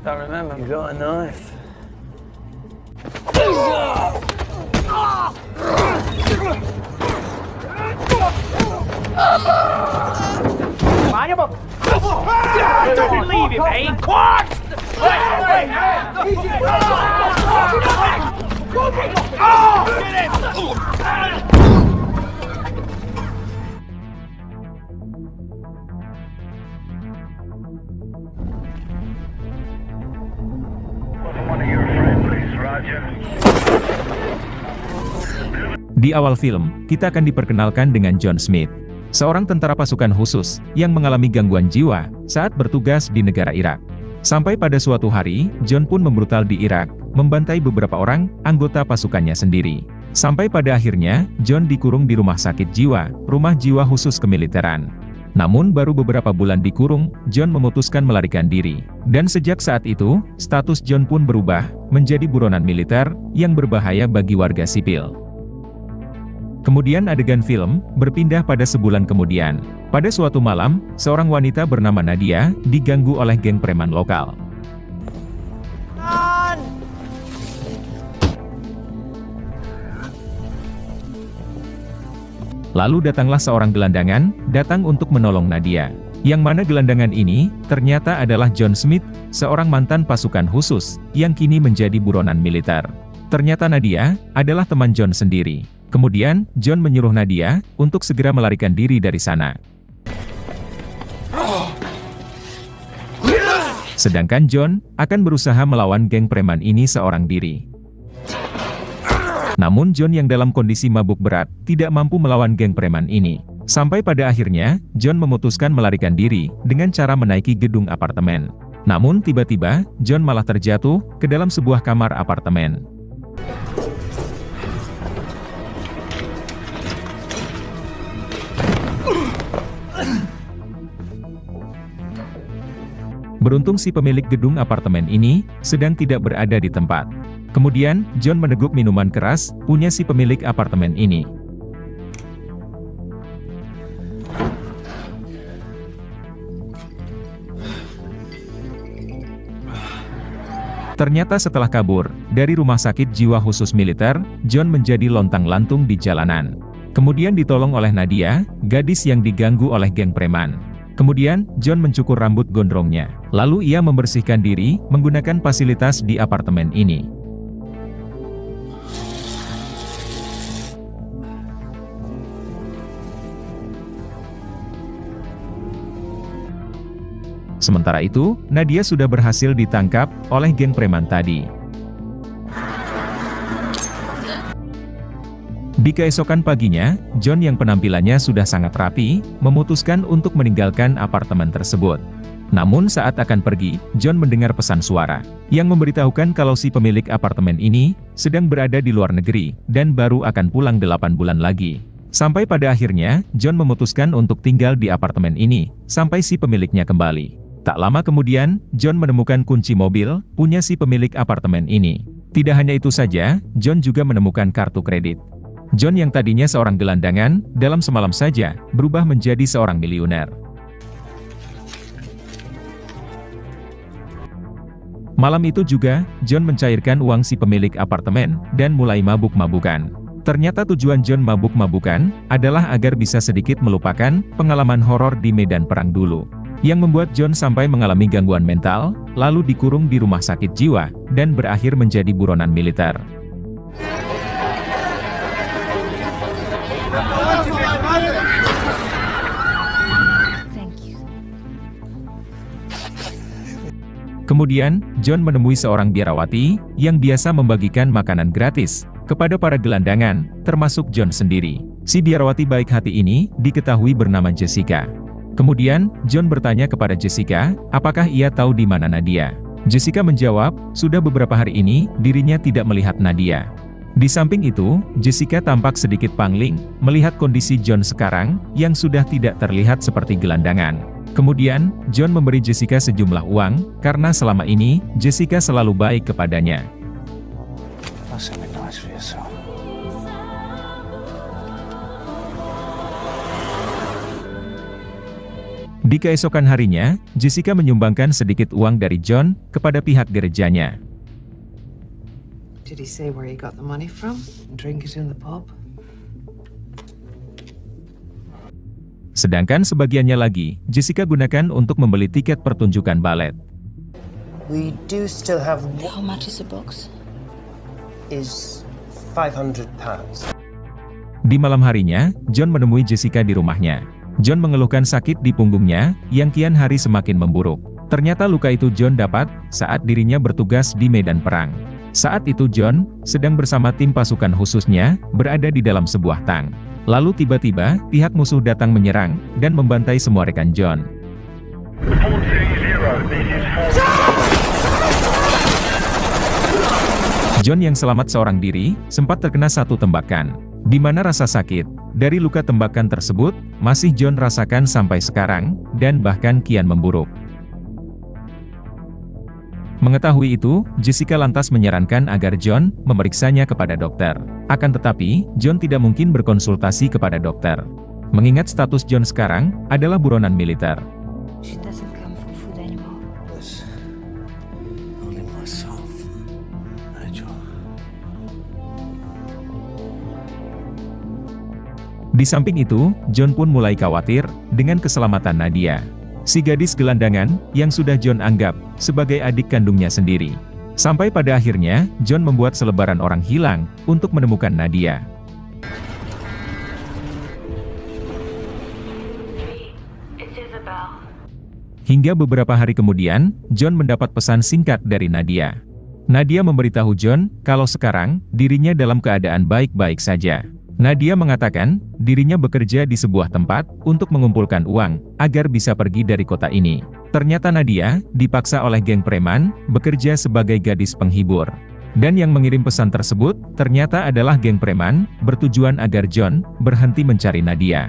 Don't remember. You got a knife. Mind him up. Don't leave him, eh? What? Wait. One of your friendlies, Roger. Di awal film, kita akan diperkenalkan dengan John Smith, seorang tentara pasukan khusus yang mengalami gangguan jiwa saat bertugas di negara Irak. Sampai pada suatu hari, John pun membrutal di Irak, membantai beberapa orang anggota pasukannya sendiri. Sampai pada akhirnya, John dikurung di rumah sakit jiwa, rumah jiwa khusus kemiliteran. Namun baru beberapa bulan dikurung, John memutuskan melarikan diri. Dan sejak saat itu, status John pun berubah, menjadi buronan militer, yang berbahaya bagi warga sipil. Kemudian adegan film, berpindah pada sebulan kemudian. Pada suatu malam, seorang wanita bernama Nadia, diganggu oleh geng preman lokal. Lalu datanglah seorang gelandangan, datang untuk menolong Nadia. Yang mana gelandangan ini, ternyata adalah John Smith, seorang mantan pasukan khusus, yang kini menjadi buronan militer. Ternyata Nadia, adalah teman John sendiri. Kemudian, John menyuruh Nadia, untuk segera melarikan diri dari sana. Sedangkan John, akan berusaha melawan geng preman ini seorang diri. Namun John yang dalam kondisi mabuk berat, tidak mampu melawan geng preman ini. Sampai pada akhirnya, John memutuskan melarikan diri, dengan cara menaiki gedung apartemen. Namun tiba-tiba, John malah terjatuh, ke dalam sebuah kamar apartemen. Beruntung si pemilik gedung apartemen ini, sedang tidak berada di tempat. Kemudian, John meneguk minuman keras, punya si pemilik apartemen ini. Ternyata setelah kabur, dari rumah sakit jiwa khusus militer, John menjadi lontang-lantung di jalanan. Kemudian ditolong oleh Nadia, gadis yang diganggu oleh geng preman. Kemudian, John mencukur rambut gondrongnya. Lalu ia membersihkan diri, menggunakan fasilitas di apartemen ini. Sementara itu, Nadia sudah berhasil ditangkap oleh geng preman tadi. Di keesokan paginya, John yang penampilannya sudah sangat rapi, memutuskan untuk meninggalkan apartemen tersebut. Namun saat akan pergi, John mendengar pesan suara, yang memberitahukan kalau si pemilik apartemen ini, sedang berada di luar negeri, dan baru akan pulang 8 bulan lagi. Sampai pada akhirnya, John memutuskan untuk tinggal di apartemen ini, sampai si pemiliknya kembali. Tak lama kemudian, John menemukan kunci mobil, punya si pemilik apartemen ini. Tidak hanya itu saja, John juga menemukan kartu kredit. John yang tadinya seorang gelandangan, dalam semalam saja, berubah menjadi seorang miliuner. Malam itu juga, John mencairkan uang si pemilik apartemen, dan mulai mabuk-mabukan. Ternyata tujuan John mabuk-mabukan, adalah agar bisa sedikit melupakan, pengalaman horor di medan perang dulu. Yang membuat John sampai mengalami gangguan mental, lalu dikurung di rumah sakit jiwa, dan berakhir menjadi buronan militer. Kemudian, John menemui seorang biarawati, yang biasa membagikan makanan gratis, kepada para gelandangan, termasuk John sendiri. Si biarawati baik hati ini, diketahui bernama Jessica. Kemudian, John bertanya kepada Jessica, apakah ia tahu di mana Nadia. Jessica menjawab, sudah beberapa hari ini, dirinya tidak melihat Nadia. Di samping itu, Jessica tampak sedikit pangling, melihat kondisi John sekarang, yang sudah tidak terlihat seperti gelandangan. Kemudian, John memberi Jessica sejumlah uang, karena selama ini, Jessica selalu baik kepadanya. Di keesokan harinya, Jessica menyumbangkan sedikit uang dari John kepada pihak gerejanya. Did he say where he got the money from? Drink it in the pub? Sedangkan sebagiannya lagi, Jessica gunakan untuk membeli tiket pertunjukan balet. We do still have How much is the box? is £500. Di malam harinya, John menemui Jessica di rumahnya. John mengeluhkan sakit di punggungnya, yang kian hari semakin memburuk. Ternyata luka itu John dapat saat dirinya bertugas di medan perang. Saat itu John sedang bersama tim pasukan khususnya, berada di dalam sebuah tank. Lalu tiba-tiba, pihak musuh datang menyerang, dan membantai semua rekan John. John yang selamat seorang diri, sempat terkena satu tembakan. Di mana rasa sakit dari luka tembakan tersebut, masih John rasakan sampai sekarang, dan bahkan kian memburuk. Mengetahui itu, Jessica lantas menyarankan agar John memeriksanya kepada dokter. Akan tetapi, John tidak mungkin berkonsultasi kepada dokter. Mengingat status John sekarang adalah buronan militer. She doesn't come for food anymore. Yes. Only myself. Nigel. Di samping itu, John pun mulai khawatir dengan keselamatan Nadia. Si gadis gelandangan, yang sudah John anggap sebagai adik kandungnya sendiri. Sampai pada akhirnya, John membuat selebaran orang hilang untuk menemukan Nadia. It's Isabel. Hingga beberapa hari kemudian, John mendapat pesan singkat dari Nadia. Nadia memberitahu John kalau sekarang dirinya dalam keadaan baik-baik saja. Nadia mengatakan, dirinya bekerja di sebuah tempat untuk mengumpulkan uang agar bisa pergi dari kota ini. Ternyata Nadia dipaksa oleh geng preman bekerja sebagai gadis penghibur. Dan yang mengirim pesan tersebut ternyata adalah geng preman bertujuan agar John berhenti mencari Nadia.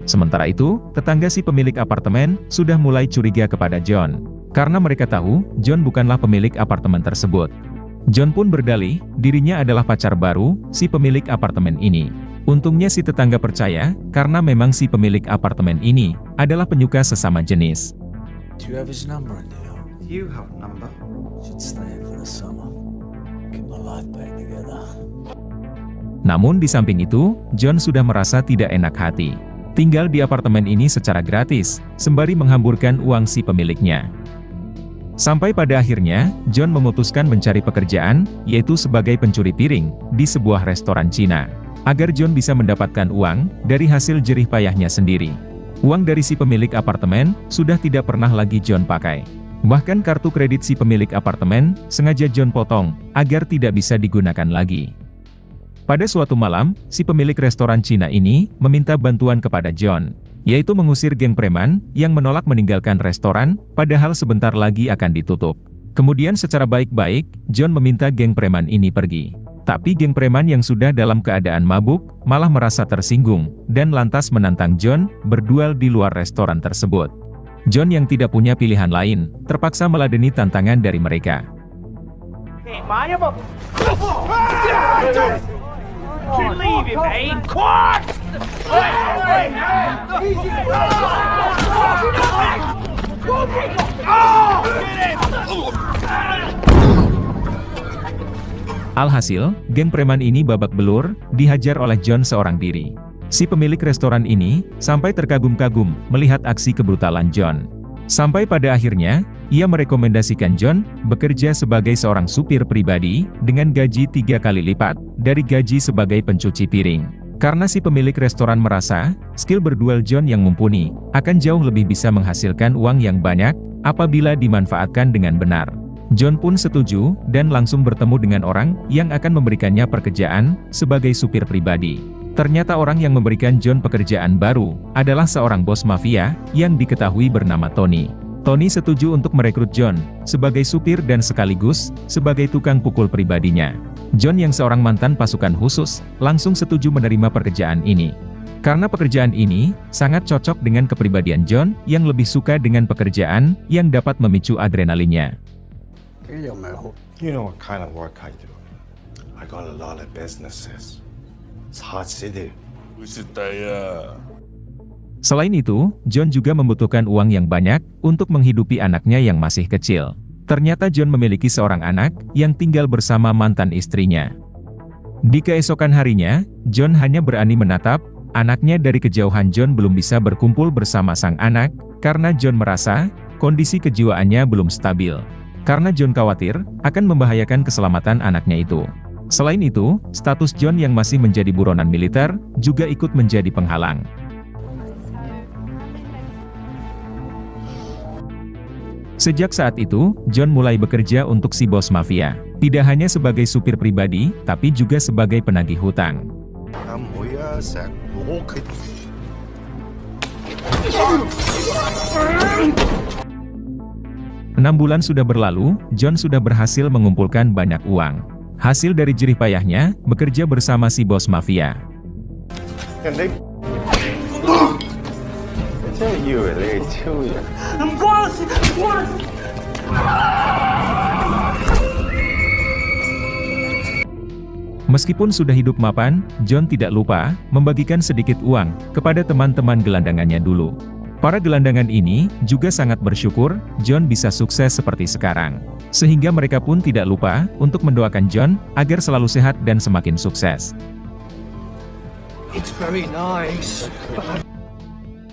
Sementara itu, tetangga si pemilik apartemen sudah mulai curiga kepada John. Karena mereka tahu, John bukanlah pemilik apartemen tersebut. John pun berdalih, dirinya adalah pacar baru si pemilik apartemen ini. Untungnya si tetangga percaya, karena memang si pemilik apartemen ini adalah penyuka sesama jenis. Do you have his number, Neil? You have a number. Should stay in for the summer. Get my life back together. Namun di samping itu, John sudah merasa tidak enak hati. Tinggal di apartemen ini secara gratis, sembari menghamburkan uang si pemiliknya. Sampai pada akhirnya, John memutuskan mencari pekerjaan, yaitu sebagai pencuri piring, di sebuah restoran Cina. Agar John bisa mendapatkan uang, dari hasil jerih payahnya sendiri. Uang dari si pemilik apartemen, sudah tidak pernah lagi John pakai. Bahkan kartu kredit si pemilik apartemen, sengaja John potong, agar tidak bisa digunakan lagi. Pada suatu malam, si pemilik restoran Cina ini meminta bantuan kepada John, yaitu mengusir geng preman yang menolak meninggalkan restoran, padahal sebentar lagi akan ditutup. Kemudian secara baik-baik, John meminta geng preman ini pergi. Tapi geng preman yang sudah dalam keadaan mabuk, malah merasa tersinggung, dan lantas menantang John berduel di luar restoran tersebut. John yang tidak punya pilihan lain, terpaksa meladeni tantangan dari mereka. Hey, Maya, but... Don't leave him, eh? Quiet! Hey! Easy! Alhasil, geng preman ini babak belur, dihajar oleh John seorang diri. Si pemilik restoran ini, sampai terkagum-kagum, melihat aksi kebrutalan John. Sampai pada akhirnya, ia merekomendasikan John, bekerja sebagai seorang supir pribadi, dengan gaji 3 kali lipat, dari gaji sebagai pencuci piring. Karena si pemilik restoran merasa, skill berduel John yang mumpuni, akan jauh lebih bisa menghasilkan uang yang banyak, apabila dimanfaatkan dengan benar. John pun setuju, dan langsung bertemu dengan orang, yang akan memberikannya pekerjaan, sebagai supir pribadi. Ternyata orang yang memberikan John pekerjaan baru, adalah seorang bos mafia, yang diketahui bernama Tony. Tony setuju untuk merekrut John, sebagai supir dan sekaligus, sebagai tukang pukul pribadinya. John yang seorang mantan pasukan khusus, langsung setuju menerima pekerjaan ini. Karena pekerjaan ini sangat cocok dengan kepribadian John yang lebih suka dengan pekerjaan yang dapat memicu adrenalinnya. You know what kind of work I do. I got a lot of businesses. It's hard city. Selain itu, John juga membutuhkan uang yang banyak untuk menghidupi anaknya yang masih kecil. Ternyata John memiliki seorang anak yang tinggal bersama mantan istrinya. Di keesokan harinya, John hanya berani menatap anaknya dari kejauhan. John belum bisa berkumpul bersama sang anak, karena John merasa kondisi kejiwaannya belum stabil. Karena John khawatir akan membahayakan keselamatan anaknya itu. Selain itu, status John yang masih menjadi buronan militer juga ikut menjadi penghalang. Sejak saat itu, John mulai bekerja untuk si bos mafia. Tidak hanya sebagai supir pribadi, tapi juga sebagai penagih hutang. 6 bulan sudah berlalu, John sudah berhasil mengumpulkan banyak uang. Hasil dari jerih payahnya, bekerja bersama si bos mafia. Meskipun sudah hidup mapan, John tidak lupa membagikan sedikit uang kepada teman-teman gelandangannya dulu. Para gelandangan ini juga sangat bersyukur John bisa sukses seperti sekarang. Sehingga mereka pun tidak lupa untuk mendoakan John agar selalu sehat dan semakin sukses. It's very nice.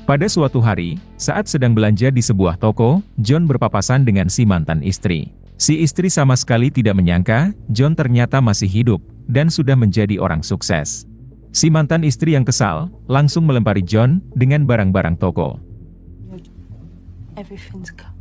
Pada suatu hari, saat sedang belanja di sebuah toko, John berpapasan dengan si mantan istri. Si istri sama sekali tidak menyangka John ternyata masih hidup dan sudah menjadi orang sukses. Si mantan istri yang kesal langsung melempari John dengan barang-barang toko. Everything's gone.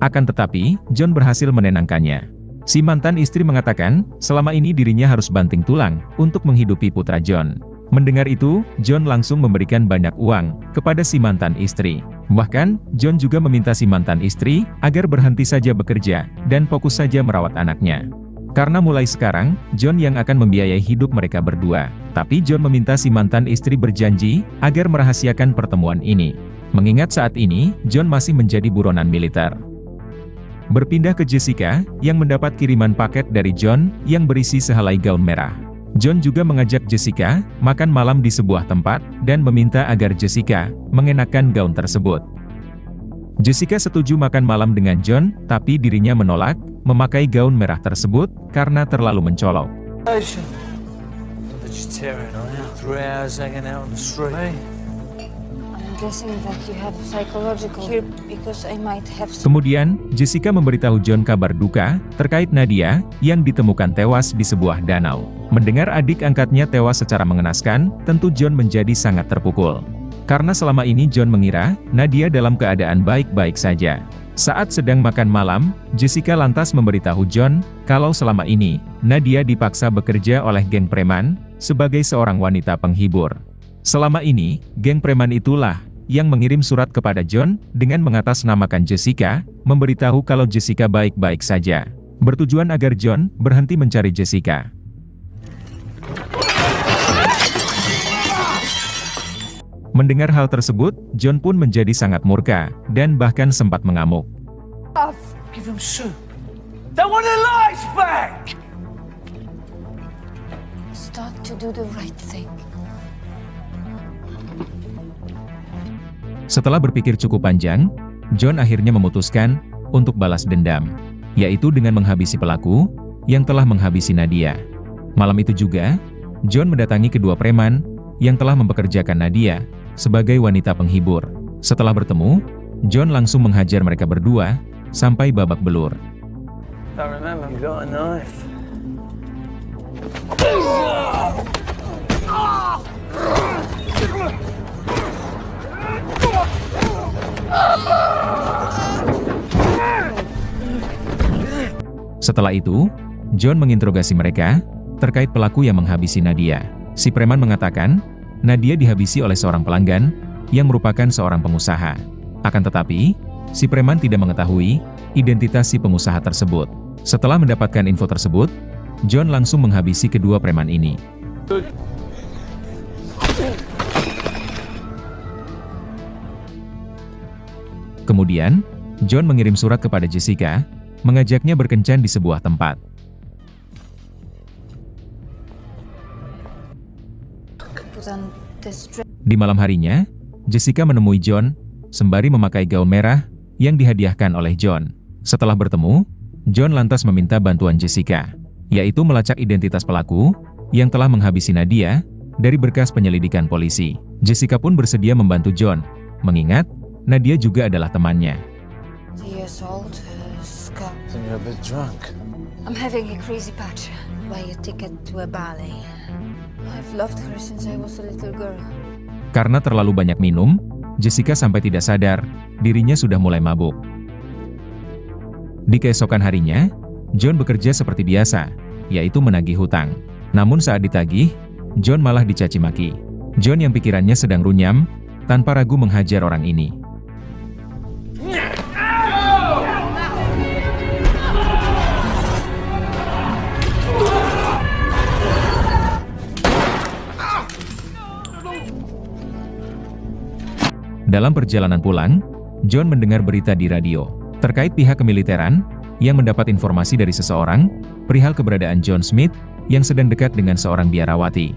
Akan tetapi, John berhasil menenangkannya. Si mantan istri mengatakan, selama ini dirinya harus banting tulang untuk menghidupi putra John. Mendengar itu, John langsung memberikan banyak uang kepada si mantan istri. Bahkan, John juga meminta si mantan istri agar berhenti saja bekerja dan fokus saja merawat anaknya. Karena mulai sekarang, John yang akan membiayai hidup mereka berdua. Tapi John meminta si mantan istri berjanji agar merahasiakan pertemuan ini. Mengingat saat ini, John masih menjadi buronan militer. Berpindah ke Jessica, yang mendapat kiriman paket dari John yang berisi sehelai gaun merah. John juga mengajak Jessica makan malam di sebuah tempat dan meminta agar Jessica mengenakan gaun tersebut. Jessica setuju makan malam dengan John, tapi dirinya menolak memakai gaun merah tersebut karena terlalu mencolok. Kemudian, Jessica memberitahu John kabar duka terkait Nadia yang ditemukan tewas di sebuah danau. Mendengar adik angkatnya tewas secara mengenaskan, tentu John menjadi sangat terpukul. Karena selama ini John mengira Nadia dalam keadaan baik-baik saja. Saat sedang makan malam, Jessica lantas memberitahu John kalau selama ini Nadia dipaksa bekerja oleh geng preman sebagai seorang wanita penghibur. Selama ini, geng preman itulah yang mengirim surat kepada John dengan mengatasnamakan Jessica, memberitahu kalau Jessica baik-baik saja. Bertujuan agar John berhenti mencari Jessica. Mendengar hal tersebut, John pun menjadi sangat murka, dan bahkan sempat mengamuk. Give them soup. They want their lives back! Start to do the right thing. Setelah berpikir cukup panjang, John akhirnya memutuskan untuk balas dendam, yaitu dengan menghabisi pelaku yang telah menghabisi Nadia. Malam itu juga, John mendatangi kedua preman yang telah mempekerjakan Nadia sebagai wanita penghibur. Setelah bertemu, John langsung menghajar mereka berdua sampai babak belur. I remember you got a knife. Setelah itu, John menginterogasi mereka terkait pelaku yang menghabisi Nadia. Si preman mengatakan, Nadia dihabisi oleh seorang pelanggan yang merupakan seorang pengusaha. Akan tetapi, si preman tidak mengetahui identitas si pengusaha tersebut. Setelah mendapatkan info tersebut, John langsung menghabisi kedua preman ini. Kemudian, John mengirim surat kepada Jessica, mengajaknya berkencan di sebuah tempat. Di malam harinya, Jessica menemui John, sembari memakai gaun merah yang dihadiahkan oleh John. Setelah bertemu, John lantas meminta bantuan Jessica, yaitu melacak identitas pelaku yang telah menghabisi Nadia dari berkas penyelidikan polisi. Jessica pun bersedia membantu John, mengingat Nadia juga adalah temannya. You're a bit drunk. I'm having a crazy patch. Buy a ticket to a ballet. I've loved her since I was a little girl. Karena terlalu banyak minum, Jessica sampai tidak sadar, dirinya sudah mulai mabuk. Di keesokan harinya, John bekerja seperti biasa, yaitu menagih hutang. Namun saat ditagih, John malah dicaci maki. John yang pikirannya sedang runyam, tanpa ragu menghajar orang ini. Dalam perjalanan pulang, John mendengar berita di radio terkait pihak kemiliteran yang mendapat informasi dari seseorang perihal keberadaan John Smith yang sedang dekat dengan seorang biarawati.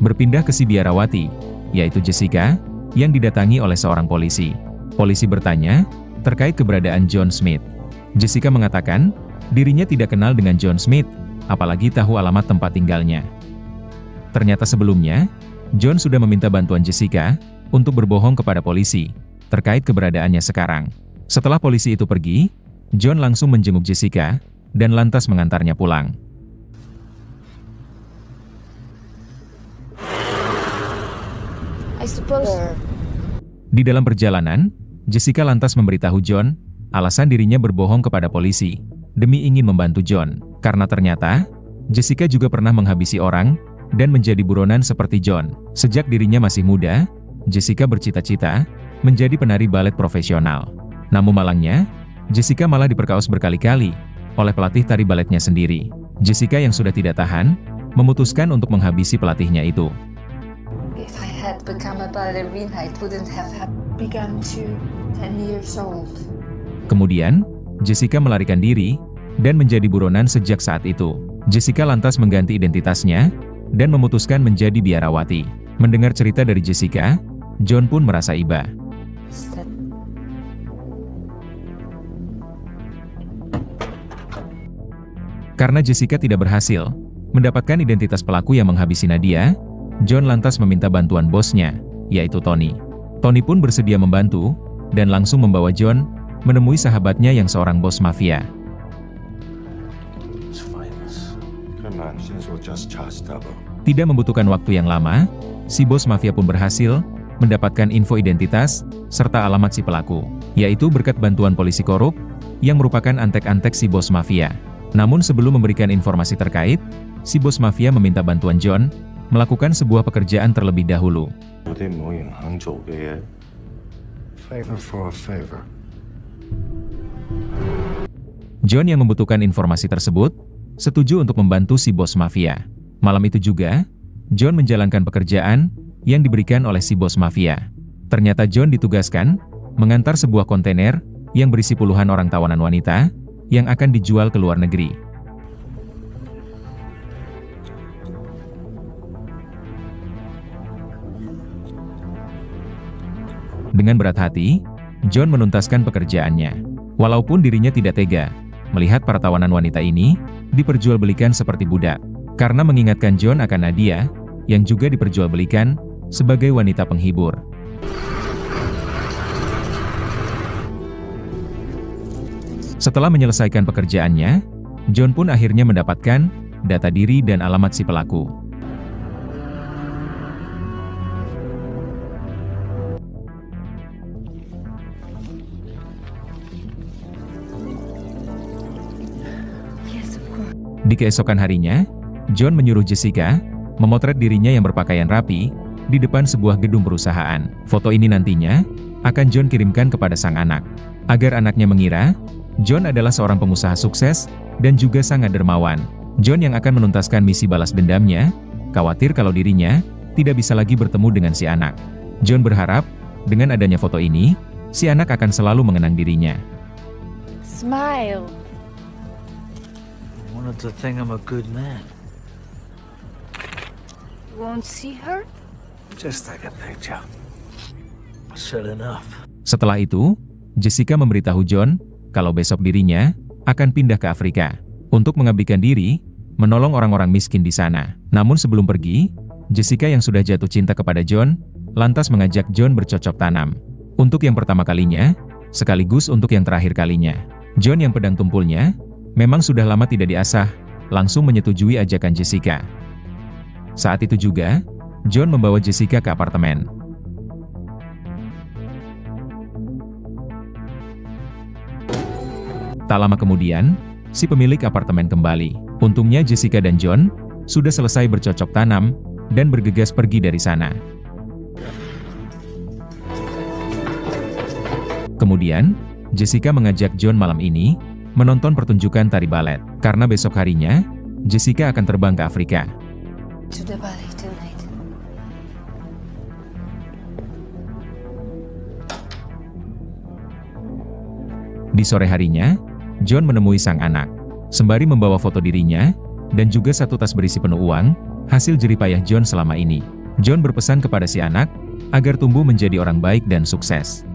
Berpindah ke si biarawati, yaitu Jessica, yang didatangi oleh seorang polisi. Polisi bertanya terkait keberadaan John Smith. Jessica mengatakan dirinya tidak kenal dengan John Smith, apalagi tahu alamat tempat tinggalnya. Ternyata sebelumnya, John sudah meminta bantuan Jessica untuk berbohong kepada polisi terkait keberadaannya sekarang. Setelah polisi itu pergi, John langsung menjenguk Jessica dan lantas mengantarnya pulang. I suppose. Di dalam perjalanan, Jessica lantas memberitahu John alasan dirinya berbohong kepada polisi demi ingin membantu John, karena ternyata Jessica juga pernah menghabisi orang dan menjadi buronan seperti John. Sejak dirinya masih muda, Jessica bercita-cita menjadi penari balet profesional. Namun malangnya, Jessica malah diperkaos berkali-kali oleh pelatih tari baletnya sendiri. Jessica yang sudah tidak tahan, memutuskan untuk menghabisi pelatihnya itu. If I had become a ballerina, it wouldn't have begun to 10 years old. Kemudian, Jessica melarikan diri dan menjadi buronan sejak saat itu. Jessica lantas mengganti identitasnya dan memutuskan menjadi biarawati. Mendengar cerita dari Jessica, John pun merasa iba. Karena Jessica tidak berhasil mendapatkan identitas pelaku yang menghabisi Nadia, John lantas meminta bantuan bosnya, yaitu Tony. Tony pun bersedia membantu, dan langsung membawa John menemui sahabatnya yang seorang bos mafia. Tidak membutuhkan waktu yang lama, si bos mafia pun berhasil mendapatkan info identitas serta alamat si pelaku, yaitu berkat bantuan polisi korup yang merupakan antek-antek si bos mafia. Namun sebelum memberikan informasi terkait, si bos mafia meminta bantuan John melakukan sebuah pekerjaan terlebih dahulu. Favor for a favor. John yang membutuhkan informasi tersebut setuju untuk membantu si bos mafia. Malam itu juga, John menjalankan pekerjaan yang diberikan oleh si bos mafia. Ternyata John ditugaskan mengantar sebuah kontainer yang berisi puluhan orang tawanan wanita yang akan dijual ke luar negeri. Dengan berat hati, John menuntaskan pekerjaannya. Walaupun dirinya tidak tega melihat para tawanan wanita ini diperjualbelikan seperti budak, karena mengingatkan John akan Nadia yang juga diperjualbelikan sebagai wanita penghibur. Setelah menyelesaikan pekerjaannya, John pun akhirnya mendapatkan data diri dan alamat si pelaku. Di keesokan harinya, John menyuruh Jessica memotret dirinya yang berpakaian rapi di depan sebuah gedung perusahaan. Foto ini nantinya akan John kirimkan kepada sang anak, agar anaknya mengira John adalah seorang pengusaha sukses dan juga sangat dermawan. John yang akan menuntaskan misi balas dendamnya, khawatir kalau dirinya tidak bisa lagi bertemu dengan si anak. John berharap, dengan adanya foto ini, si anak akan selalu mengenang dirinya. Smile. I wanted to think I'm a good man. You won't see her? Just take a picture. I said enough. Setelah itu, Jessica memberitahu John kalau besok dirinya akan pindah ke Afrika untuk mengabdikan diri, menolong orang-orang miskin di sana. Namun sebelum pergi, Jessica yang sudah jatuh cinta kepada John, lantas mengajak John bercocok tanam. Untuk yang pertama kalinya, sekaligus untuk yang terakhir kalinya. John yang pedang tumpulnya, memang sudah lama tidak diasah, langsung menyetujui ajakan Jessica. Saat itu juga, John membawa Jessica ke apartemen. Tak lama kemudian, si pemilik apartemen kembali. Untungnya Jessica dan John sudah selesai bercocok tanam dan bergegas pergi dari sana. Kemudian, Jessica mengajak John malam ini menonton pertunjukan tari balet, karena besok harinya, Jessica akan terbang ke Afrika. To the ballet tonight. Di sore harinya, John menemui sang anak, sembari membawa foto dirinya, dan juga satu tas berisi penuh uang, hasil jeripayah John selama ini. John berpesan kepada si anak, agar tumbuh menjadi orang baik dan sukses.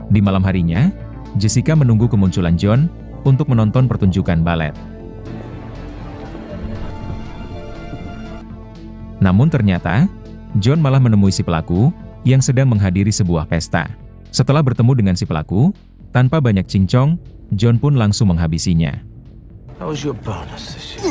Di malam harinya, Jessica menunggu kemunculan John untuk menonton pertunjukan balet. Namun ternyata, John malah menemui si pelaku yang sedang menghadiri sebuah pesta. Setelah bertemu dengan si pelaku, tanpa banyak cincong, John pun langsung menghabisinya. How was your bonus this year?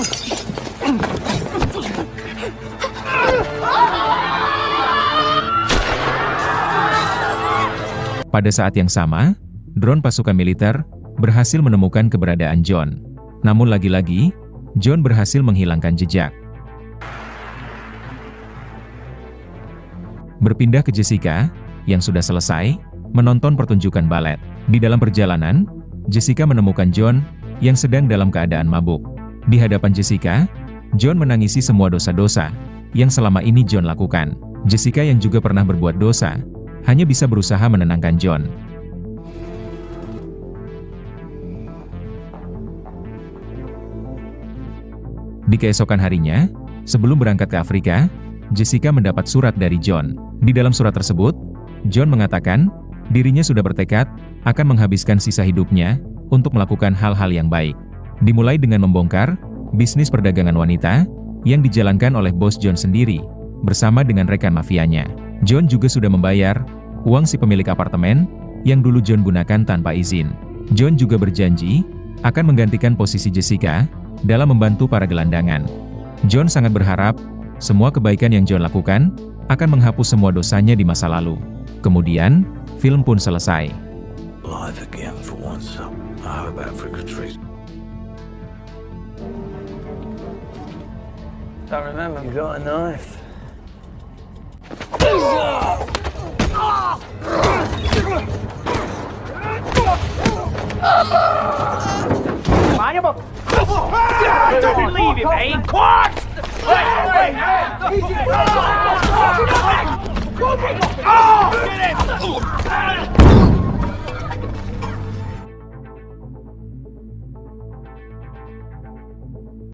Pada saat yang sama, drone pasukan militer berhasil menemukan keberadaan John. Namun lagi-lagi, John berhasil menghilangkan jejak. Berpindah ke Jessica, yang sudah selesai menonton pertunjukan balet. Di dalam perjalanan, Jessica menemukan John yang sedang dalam keadaan mabuk. Di hadapan Jessica, John menangisi semua dosa-dosa yang selama ini John lakukan. Jessica yang juga pernah berbuat dosa, hanya bisa berusaha menenangkan John. Di keesokan harinya, sebelum berangkat ke Afrika, Jessica mendapat surat dari John. Di dalam surat tersebut, John mengatakan dirinya sudah bertekad akan menghabiskan sisa hidupnya untuk melakukan hal-hal yang baik. Dimulai dengan membongkar bisnis perdagangan wanita yang dijalankan oleh bos John sendiri bersama dengan rekan mafianya. John juga sudah membayar uang si pemilik apartemen yang dulu John gunakan tanpa izin. John juga berjanji akan menggantikan posisi Jessica dalam membantu para gelandangan. John sangat berharap semua kebaikan yang John lakukan akan menghapus semua dosanya di masa lalu. Kemudian, film pun selesai. Live again for once. I hope Africa treats. Don't remember. You got a knife. Don't leave him, eh? Quiet! Wait! Easy!